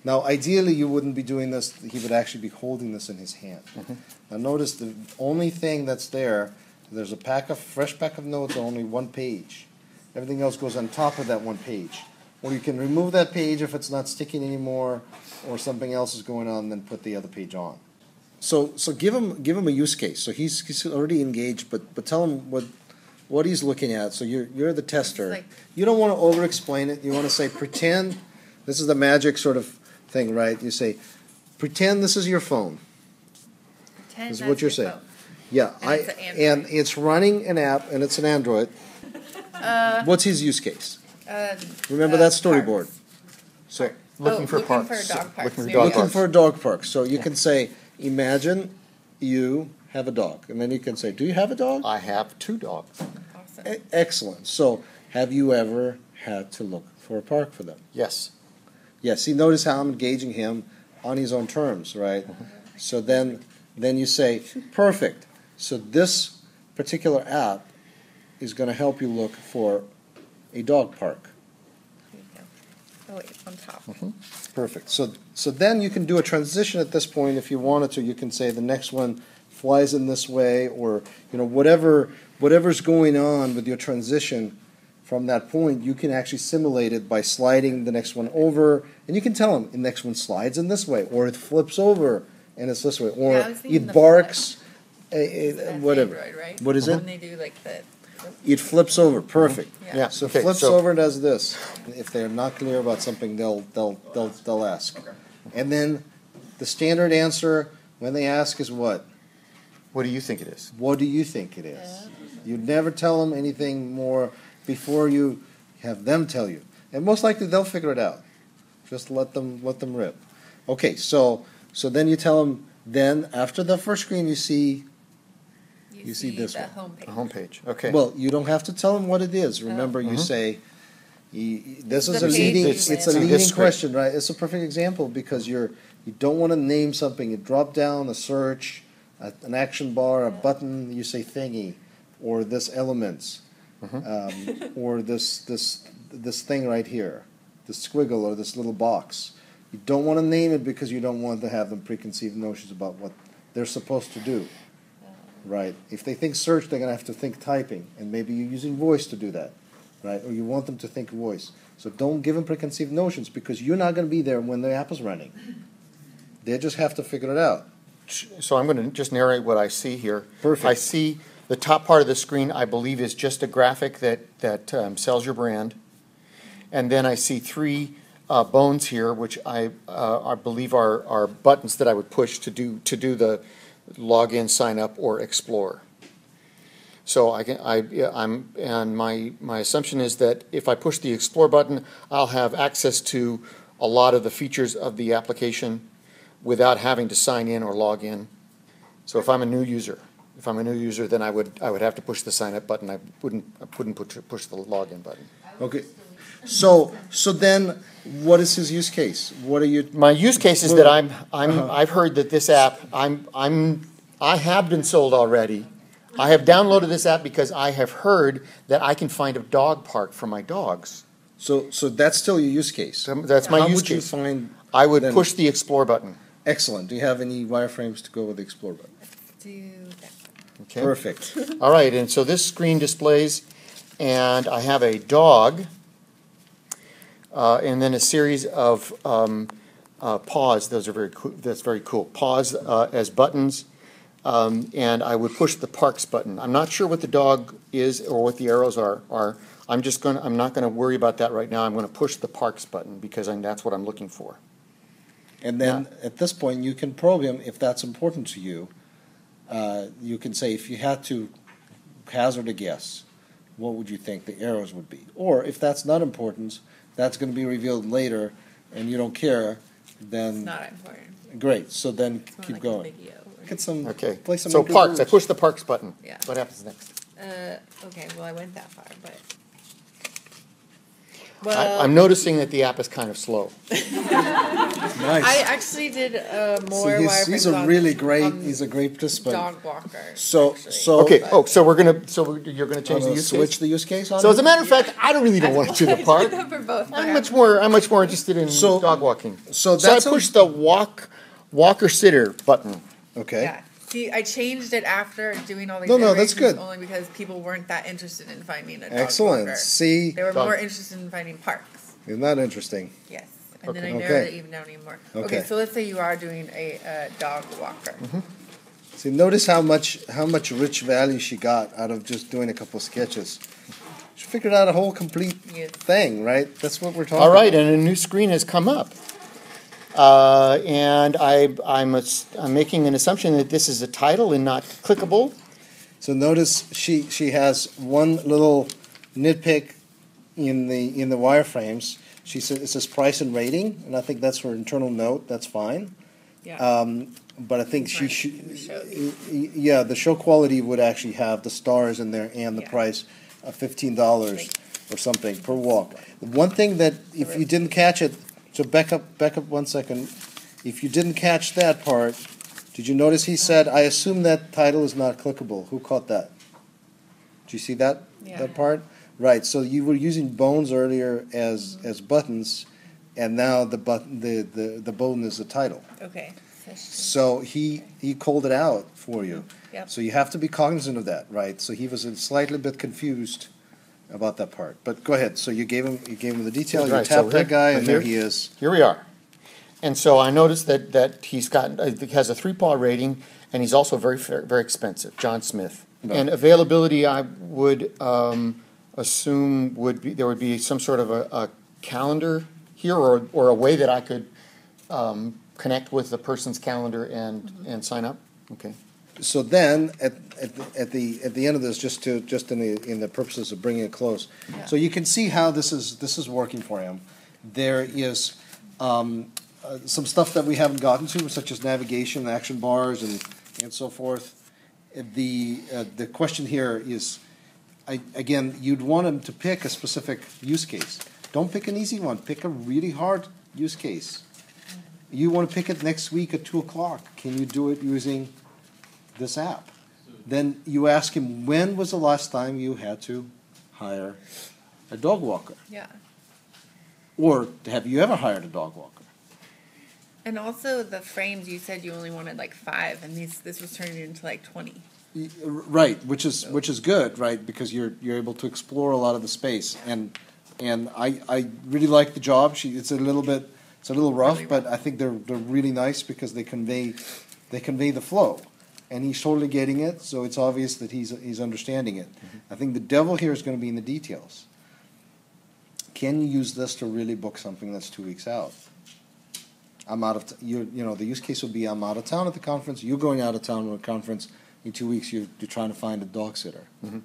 Now, ideally, you wouldn't be doing this. He would actually be holding this in his hand. Now, notice the only thing that's there's a fresh pack of notes on only one page. Everything else goes on top of that one page. Or you can remove that page if it's not sticking anymore, or something else is going on, then put the other page on. So give him a use case. So he's already engaged, but tell him what he's looking at. So you're the tester. You don't want to over-explain it. You want to say, pretend this is the magic sort of thing, right? You say, pretend this is your phone. Pretend this is what you're saying. Phone. Yeah, and it's running an app, and it's an Android. What's his use case? Remember that storyboard. So looking for parks. Looking for a dog park. So you can say, imagine you have a dog, and then you can say, do you have a dog? I have 2 dogs. Awesome. Excellent. So have you ever had to look for a park for them? Yes. Yes. See, notice how I'm engaging him on his own terms, right? So then you say, perfect. So this particular app is going to help you look for a dog park. There you go. Oh wait, on top. Perfect. So then you can do a transition at this point if you wanted to. You can say the next one flies in this way, or whatever's going on with your transition from that point, you can actually simulate it by sliding the next one over, and you can tell them the next one slides in this way, or it flips over and it's this way, or it barks, whatever. Android, right? What is it? When they do like the. It flips over. Perfect. Yeah. So Okay, flips over and does this. If they're not clear about something, they'll ask. And then the standard answer when they ask is what? What do you think it is? What do you think it is? You never tell them anything more before you have them tell you. And most likely they'll figure it out. Just let them rip. Okay, so then you tell them, then after the first screen you see this one. The home page. Okay. Well, you don't have to tell them what it is. Remember, you say, this is a leading, it's a leading question, right? It's a perfect example because you don't want to name something. You drop down a search, an action bar, a button, you say thingy, or this elements, or this thing right here, this squiggle or this little box. You don't want to name it because you don't want to have them preconceived notions about what they're supposed to do. Right. If they think search, they're going to have to think typing, and maybe you're using voice to do that, right? Or you want them to think voice. So don't give them preconceived notions because you're not going to be there when the app is running. They just have to figure it out. So I'm going to just narrate what I see here. Perfect. I see the top part of the screen, I believe, is just a graphic that sells your brand. And then I see 3 bones here, which I believe are buttons that I would push to do the login, sign up, or explore. So my assumption is that if I push the explore button, I'll have access to a lot of the features of the application without having to sign in or log in. So if I'm a new user, then I would have to push the sign up button. I wouldn't push the login button. Okay. So then, what is his use case? What are you? My use case is that I've heard that this app I have been sold already. I have downloaded this app because I have heard that I can find a dog park for my dogs. So that's still your use case. That's my use case. How would you find? I would push the explore button. Excellent. Do you have any wireframes to go with the explore button? Do that. Okay. Perfect. All right, and so this screen displays, and I have a dog. And then a series of paws. Those are very cool. That's very cool. Paws as buttons, and I would push the parks button. I'm not sure what the dog is or what the arrows are. I'm not going to worry about that right now. I'm going to push the parks button because that's what I'm looking for. And then at this point, you can program if that's important to you. You can say if you had to hazard a guess, what would you think the arrows would be? Or if that's not important, that's going to be revealed later, and you don't care, then... It's not important. Great, so then keep like going. Get some... Okay, play some so parks, rules. I push the parks button. Yeah. What happens next? Okay, well I went that far, but... Well, I'm noticing that the app is kind of slow. Nice. I actually did more So wireframes he's a on- really great, on he's a great participant. dog walker. So, actually. so. Okay, so you're gonna change the use Switch case? the use case on So as a it? matter of fact, I really don't want to do the park. For both. I'm much more interested in So- dog walking. so I that's pushed the walker sitter button. Okay. Yeah. See, I changed it after doing all these No, that's iterations good. only because people weren't that interested in finding a dog Excellent. walker. See, They were Dog. more interested in finding parks. isn't that interesting? Yes. And then I Okay. narrowed Okay. it even down even more. Okay. Okay, so let's say you are doing a dog walker. See, notice how much rich value she got out of just doing a couple sketches. She figured out a whole complete Yes. thing, right? That's what we're talking All right, about. and a new screen has come up. And I'm making an assumption that this is a title and not clickable. So notice she has one little nitpick in the wireframes. She said it says price and rating, and I think that's her internal note. That's fine. Yeah. But I think she Right. should. Shows. Yeah, the show quality would actually have the stars in there and the Yeah. price of $15 or something per walk. The one thing that if you didn't catch it, so back up 1 second. If you didn't catch that part, did you notice he said, "I assume that title is not clickable." Who caught that? Did you see that Yeah. that part? Right. So you were using bones earlier as buttons, and now the bone is the title. Okay. So he called it out for you. Yep. So you have to be cognizant of that, right? So he was a slightly bit confused about that part. But go ahead. So you gave him the detail. You Right, so tapped that here- guy, and there here- he is. Here we are. And so I noticed that he has a 3-paw rating, and he's also very expensive, John Smith. No. And availability, I would assume there would be some sort of a calendar here, or a way that I could connect with the person's calendar and sign up. Okay. So then, at the end of this, just in the purposes of bringing it close, Yeah. so you can see how this is working for him. There is some stuff that we haven't gotten to, such as navigation, action bars, and so forth. The question here is, again, you'd want him to pick a specific use case. Don't pick an easy one. Pick a really hard use case. You want to pick it next week at 2:00. Can you do it using this app? Then you ask him, when was the last time you had to hire a dog walker? Yeah. Or have you ever hired a dog walker? And also the frames, you said you only wanted like 5, and this was turning into like 20. Right, which is good, right? Because you're able to explore a lot of the space, and I really like the job. It's a little rough, Really but rough. I think they're really nice because they convey the flow, and he's totally getting it. So it's obvious that he's understanding it. I think the devil here is going to be in the details. Can you use this to really book something that's 2 weeks out? I'm out of the use case would be I'm out of town at the conference. You're going out of town at a conference. In 2 weeks, you're trying to find a dog sitter. Mhm.